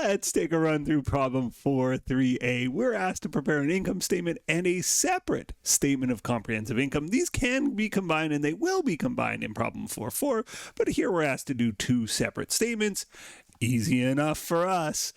let's take a run through problem 4.3a. We're asked to prepare an income statement and a separate statement of comprehensive income. These can be combined and they will be combined in problem 4.4, but here we're asked to do two separate statements. Easy enough for us.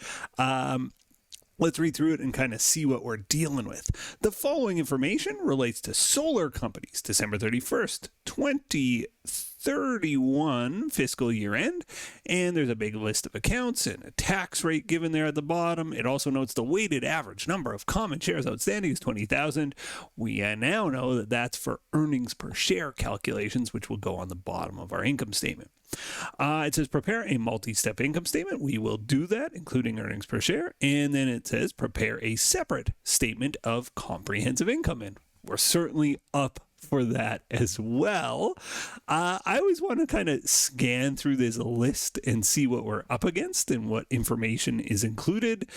Let's read through it and kind of see what we're dealing with. The following information relates to solar companies, December 31st, 2031 fiscal year end, and there's a big list of accounts and a tax rate given there at the bottom. It also notes the weighted average number of common shares outstanding is 20,000. We now know that that's for earnings per share calculations, which will go on the bottom of our income statement. It says prepare a multi-step income statement. We will do that, including earnings per share. And then it says prepare a separate statement of comprehensive income. And we're certainly up for that as well. I always want to kind of scan through this list and see what we're up against and what information is included.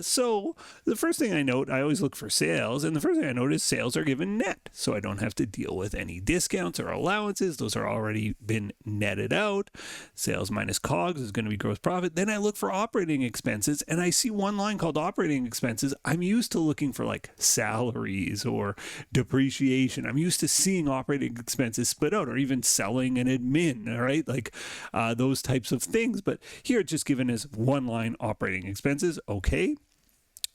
So the first thing I note, I always look for sales, and the first thing I note is sales are given net, so I don't have to deal with any discounts or allowances. Those are already been netted out. Sales minus COGS is going to be gross profit. Then I look for operating expenses, and I see one line called operating expenses. I'm used to looking for like salaries or depreciation. I'm used to seeing operating expenses split out, or even selling and admin, all right? Like those types of things. But here it's just given as one line operating expenses. Okay.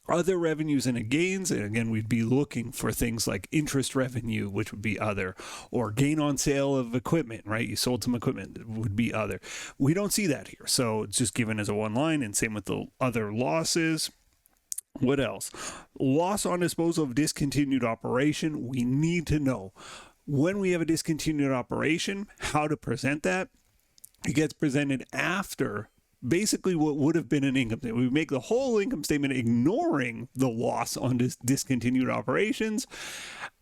Other revenues and gains, and again, we'd be looking for things like interest revenue, which would be other, or gain on sale of equipment, right? You sold some equipment, would be other. We don't see that here. So it's just given as a one line, and same with the other losses. What else? Loss on disposal of discontinued operation. We need to know when we have a discontinued operation, how to present that. It gets presented after basically what would have been an income statement. We make the whole income statement ignoring the loss on discontinued operations.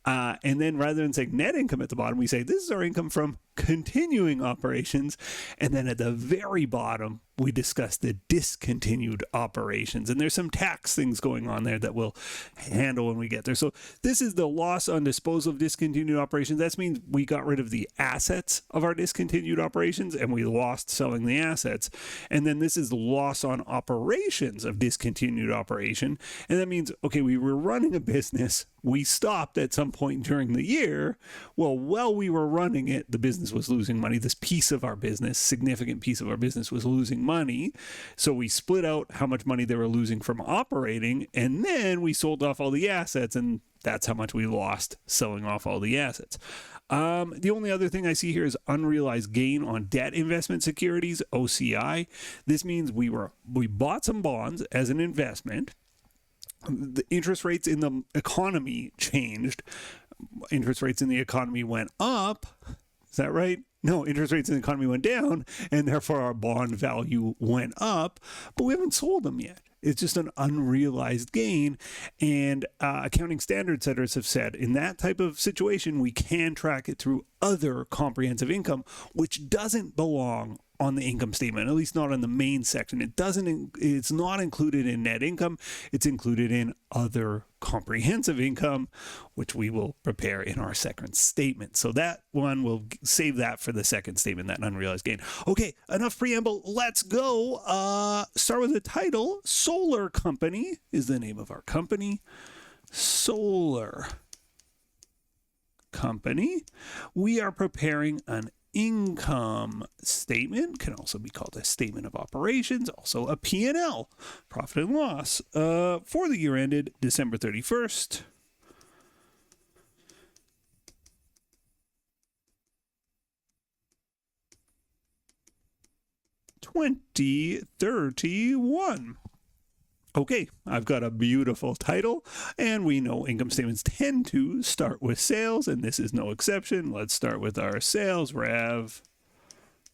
And then rather than saying net income at the bottom, we say this is our income from continuing operations. And then at the very bottom, we discuss the discontinued operations. And there's some tax things going on there that we'll handle when we get there. So this is the loss on disposal of discontinued operations. That means we got rid of the assets of our discontinued operations and we lost selling the assets. And then this is the loss on operations of discontinued operation. And that means, okay, we were running a business. We stopped at some point during the year. Well, while we were running it, the business was losing money. This piece of our business, significant piece of our business, was losing money. So we split out how much money they were losing from operating, and then we sold off all the assets, and that's how much we lost selling off all the assets. The only other thing I see here is unrealized gain on debt investment securities, OCI. This means we bought some bonds as an investment. The interest rates in the economy changed. Interest rates in the economy went up. Is that right? No, interest rates in the economy went down, and therefore our bond value went up, but we haven't sold them yet. It's just an unrealized gain, and accounting standard setters have said in that type of situation, we can track it through other comprehensive income, which doesn't belong on the income statement, at least not on the main section. It's not included in net income. It's included in other comprehensive income, which we will prepare in our second statement. So that one, we'll save that for the second statement, that unrealized gain. Okay, enough preamble. Let's go. Start with the title. Solar Company is the name of our company. Solar Company. We are preparing an income statement, can also be called a statement of operations, also a P&L, profit and loss, for the year ended December 31st, 2031. Okay, I've got a beautiful title, and we know income statements tend to start with sales, and this is no exception. Let's start with our sales rev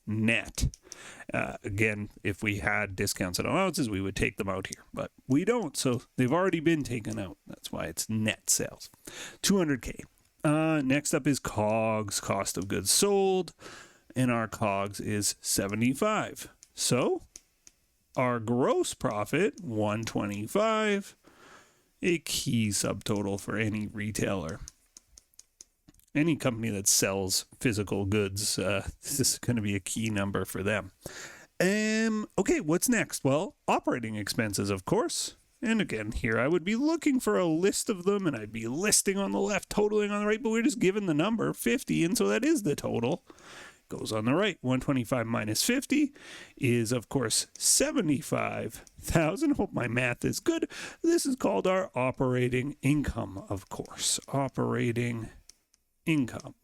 net. Again, if we had discounts and allowances, we would take them out here, but we don't, so they've already been taken out. That's why it's net sales. 200K. Next up is COGS, cost of goods sold, and our COGS is 75. So our gross profit, 125, a key subtotal for any retailer. Any company that sells physical goods, this is going to be a key number for them. Okay, what's next? Well, operating expenses, of course. And again, here I would be looking for a list of them, and I'd be listing on the left, totaling on the right, but we're just given the number 50, and so that is the total. Goes on the right. 125 minus 50 is, of course, 75,000. Hope my math is good. This is called our operating income, of course. Operating income.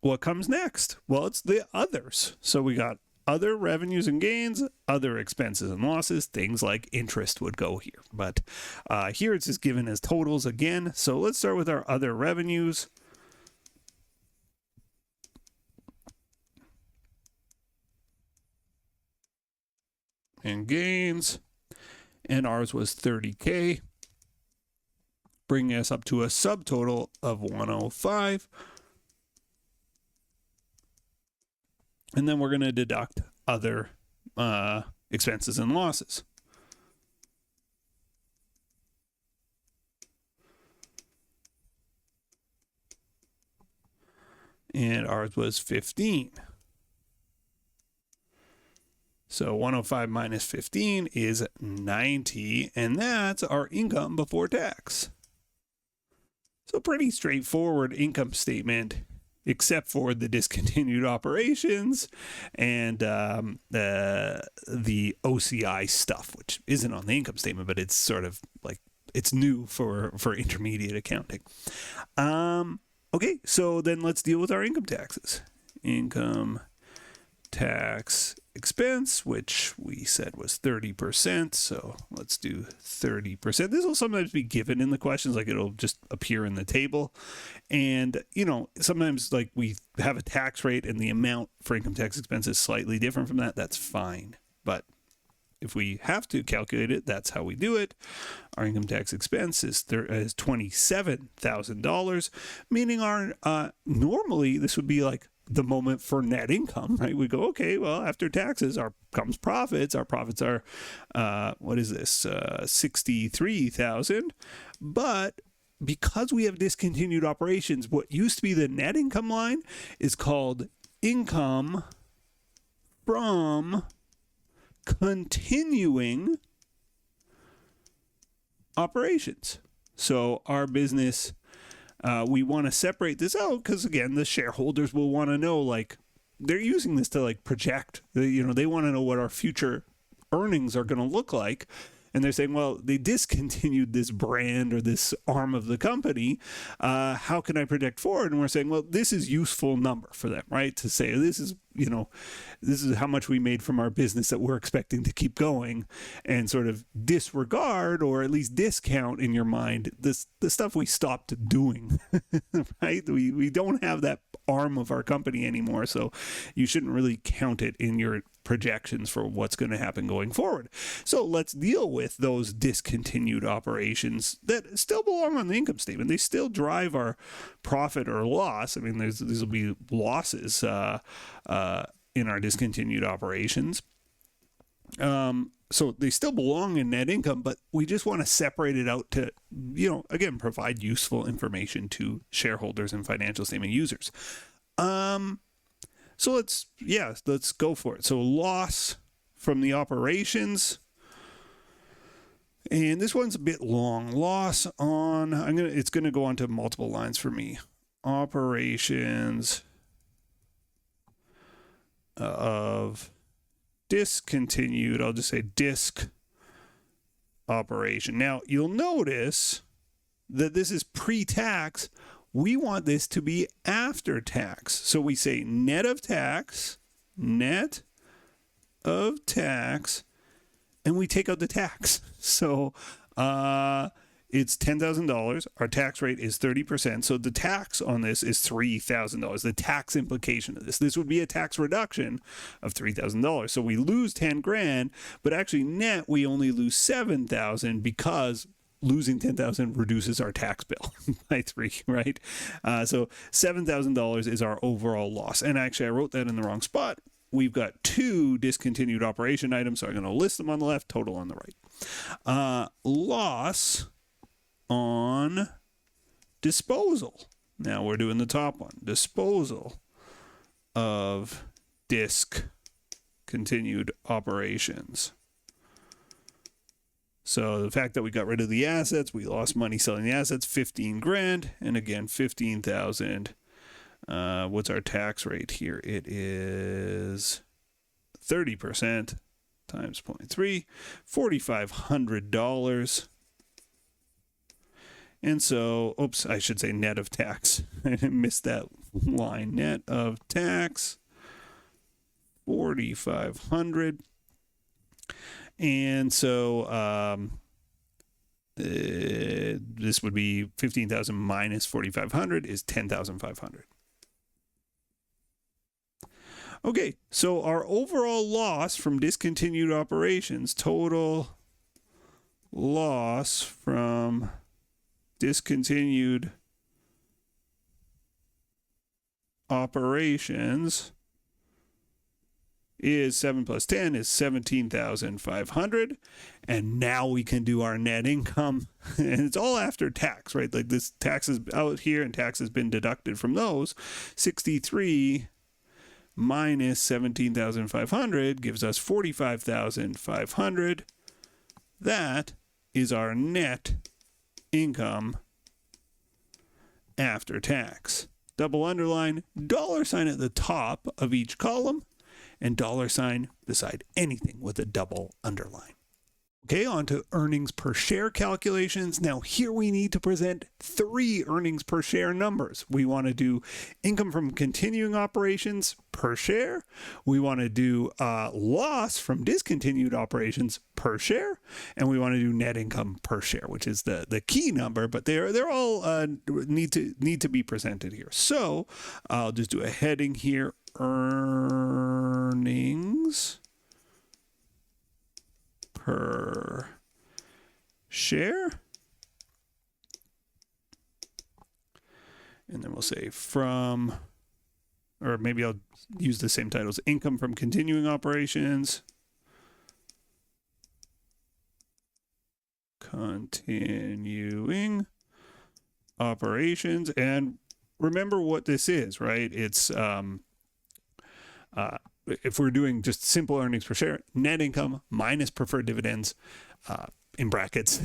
What comes next? Well, it's the others. So we got other revenues and gains, other expenses and losses, things like interest would go here. But here it's just given as totals again. So let's start with our other revenues. And gains. And ours was 30K, bringing us up to a subtotal of 105. And then we're going to deduct other expenses and losses. And ours was 15. So 105 minus 15 is 90, and that's our income before tax. So pretty straightforward income statement, except for the discontinued operations and the OCI stuff, which isn't on the income statement, but it's sort of like it's new for intermediate accounting. Okay, so then let's deal with our income taxes. Income tax expense, which we said was 30%. So let's do 30%. This will sometimes be given in the questions, like it'll just appear in the table. And, you know, sometimes like we have a tax rate and the amount for income tax expense is slightly different from that. That's fine. But if we have to calculate it, that's how we do it. Our income tax expense is $27,000, meaning our normally this would be like the moment for net income, right? We go, okay, well, after taxes, comes profits. Our profits are, what is this? 63,000. But because we have discontinued operations, what used to be the net income line is called income from continuing operations. So our business, we want to separate this out because, again, the shareholders will want to know, like, they're using this to, like, project. They want to know what our future earnings are going to look like. And they're saying, well, they discontinued this brand or this arm of the company. How can I project forward? And we're saying, well, this is useful number for them, right? To say this is how much we made from our business that we're expecting to keep going, and sort of disregard or at least discount in your mind the stuff we stopped doing, right? We don't have that arm of our company anymore, so you shouldn't really count it in your projections for what's going to happen going forward. So let's deal with those discontinued operations that still belong on the income statement. They still drive our profit or loss. I mean, these will be losses in our discontinued operations. So they still belong in net income, but we just want to separate it out to, again, provide useful information to shareholders and financial statement users. So let's go for it. So loss from the operations. And this one's a bit long. Loss on, it's going to go on to multiple lines for me. Operations of discontinued, I'll just say disc operation. Now, you'll notice that this is pre-tax. We want this to be after tax. So we say net of tax, and we take out the tax. So it's $10,000. Our tax rate is 30%. So the tax on this is $3,000. The tax implication of this would be a tax reduction of $3,000. So we lose 10 grand, but actually net we only lose 7,000 because losing 10,000 reduces our tax bill by 3, right? So $7,000 is our overall loss. And actually, I wrote that in the wrong spot. We've got 2 discontinued operation items, so I'm going to list them on the left, total on the right. Loss on disposal. Now we're doing the top one. Disposal of discontinued operations. So the fact that we got rid of the assets, we lost money selling the assets, 15 grand, and again 15,000. What's our tax rate here? It is 30% times 0.3, $4,500. And so, oops, I should say net of tax. I missed that line. Net of tax, 4,500. And so this would be 15,000 minus 4,500 is 10,500. Okay, so our overall loss from discontinued operations, total loss from discontinued operations is 7 plus 10 is 17,500. And now we can do our net income. And it's all after tax, right? Like this tax is out here and tax has been deducted from those. 63 minus 17,500 gives us 45,500. That is our net income after tax. Double underline, $sign at the top of each column, and $sign beside anything with a double underline. Okay, on to earnings per share calculations. Now here we need to present 3 earnings per share numbers. We want to do income from continuing operations per share. We want to do loss from discontinued operations per share. And we want to do net income per share, which is the key number, but they're all need to be presented here. So I'll just do a heading here, earnings per share, and then we'll say from, or maybe I'll use the same titles, income from continuing operations, continuing operations, and remember what this is, right? It's if we're doing just simple earnings per share, net income minus preferred dividends, in brackets,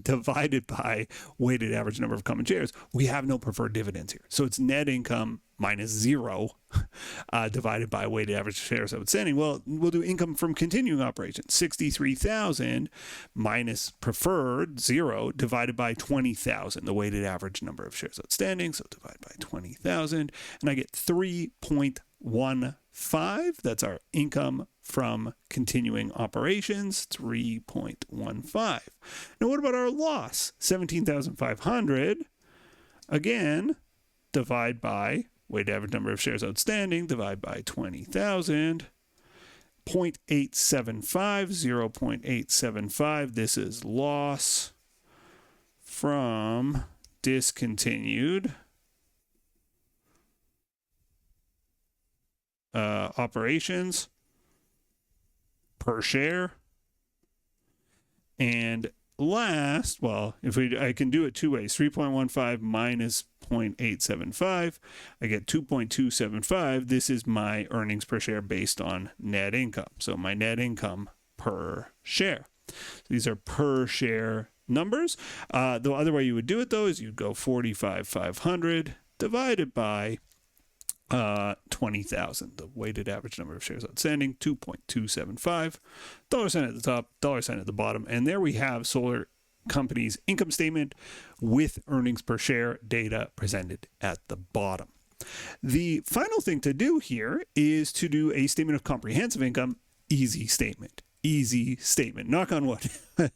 divided by weighted average number of common shares. We have no preferred dividends here. So it's net income minus 0 divided by weighted average shares outstanding. Well, we'll do income from continuing operations, 63,000 minus preferred 0 divided by 20,000, the weighted average number of shares outstanding. So divide by 20,000, and I get 3.15. That's our income from continuing operations, 3.15. Now, what about our loss? 17,500. Again, divide by weighted average number of shares outstanding, divide by 20,000. 0.875, 0.875. This is loss from discontinued operations per share. And last, well, I can do it 2 ways. 3.15 minus 0.875, I get 2.275. This is my earnings per share based on net income. So my net income per share. These are per share numbers. The other way you would do it, though, is you'd go 45,500 divided by 20,000, the weighted average number of shares outstanding, 2.275, $sign at the top, $sign at the bottom, and there we have Solar Company's income statement with earnings per share data presented at the bottom. The final thing to do here is to do a statement of comprehensive income, easy statement. Easy statement. Knock on wood.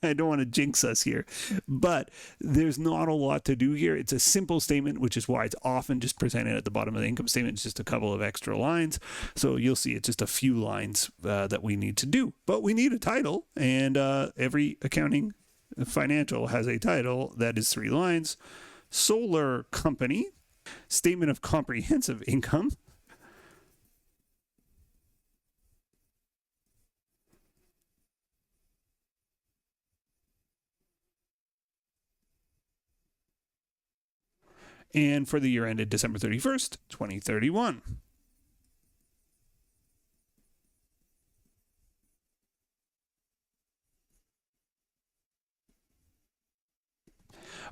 I don't want to jinx us here, but there's not a lot to do here. It's a simple statement, which is why it's often just presented at the bottom of the income statement. It's just a couple of extra lines. So you'll see it's just a few lines that we need to do, but we need a title, and every accounting financial has a title that is 3 lines. Solar Company, statement of comprehensive income. And for the year ended December 31st, 2031.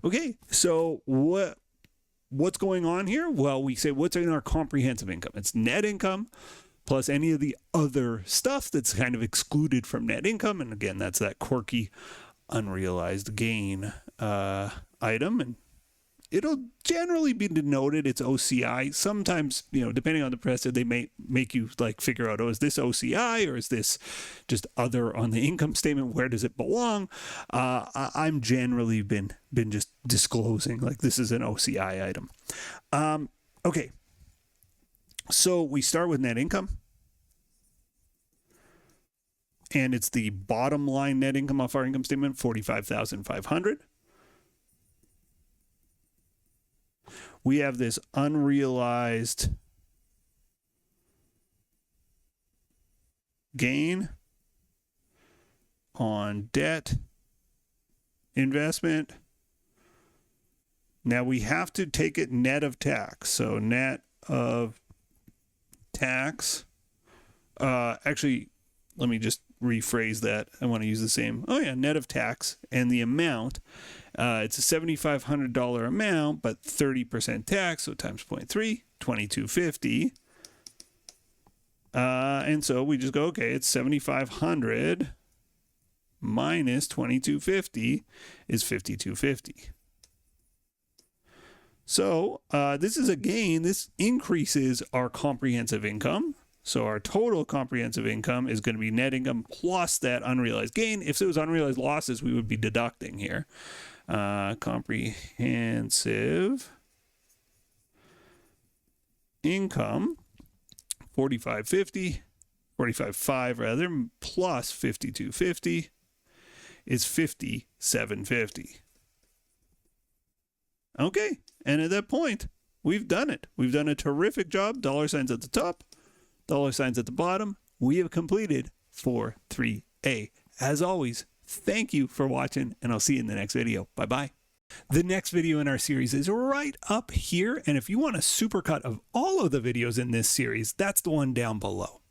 Okay, so what's going on here? Well, we say what's in our comprehensive income? It's net income plus any of the other stuff that's kind of excluded from net income. And again, that's that quirky unrealized gain item. And it'll generally be denoted it's OCI. Sometimes, depending on the press, they may make you like figure out, is this OCI or is this just other on the income statement? Where does it belong? I'm generally been just disclosing like this is an OCI item. Okay. So we start with net income. And it's the bottom line net income off our income statement, $45,500. We have this unrealized gain on debt investment. Now we have to take it net of tax. So net of tax. Actually, let me just rephrase that. I want to use the same. Net of tax and the amount. It's a $7,500 amount, but 30% tax, so times 0.3, $2,250. And so we just go, okay, it's 7,500 minus 2,250 is 5,250. So this is a gain. This increases our comprehensive income. So our total comprehensive income is going to be net income plus that unrealized gain. If it was unrealized losses, we would be deducting here. Comprehensive income, 45.5 rather, plus 5,250 is 5,750. Okay, and at that point, we've done it. We've done a terrific job. $ signs at the top, $ signs at the bottom. We have completed 4.3a. As always, thank you for watching, and I'll see you in the next video. Bye-bye. The next video in our series is right up here, and if you want a supercut of all of the videos in this series, that's the one down below.